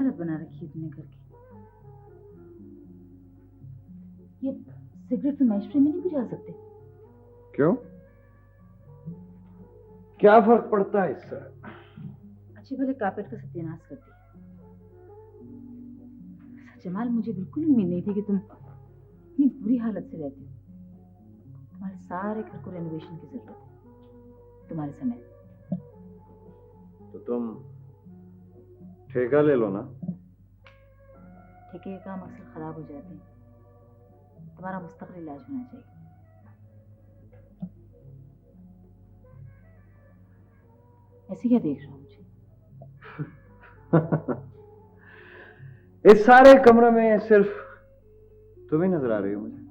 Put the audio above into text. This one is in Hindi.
हालत बना रखी है तुमने घर की। ये सिगरेट तुम एशट्रे में नहीं बुझा सकते? क्यों? क्या फर्क पड़ता है इससे? अच्छे भले कारपेट का सत्यानाश कर दिया। जमाल, मुझे बिल्कुल उम्मीद नहीं थी कि तुम इतनी बुरी हालत से रहती हो। तुम्हारे सारे घर को रेनोवेशन की जरूरत है तुम्हारे समय। तो तुम ठेका ले लो ना। ठेके के काम अक्सर खराब हो जाते हैं। तुम्हारा मुस्तकिल इलाज होना चाहिए। ऐसे क्या देख रहा हूँ मुझे? इस सारे कमरे में सिर्फ तुम ही नजर आ रही हो मुझे।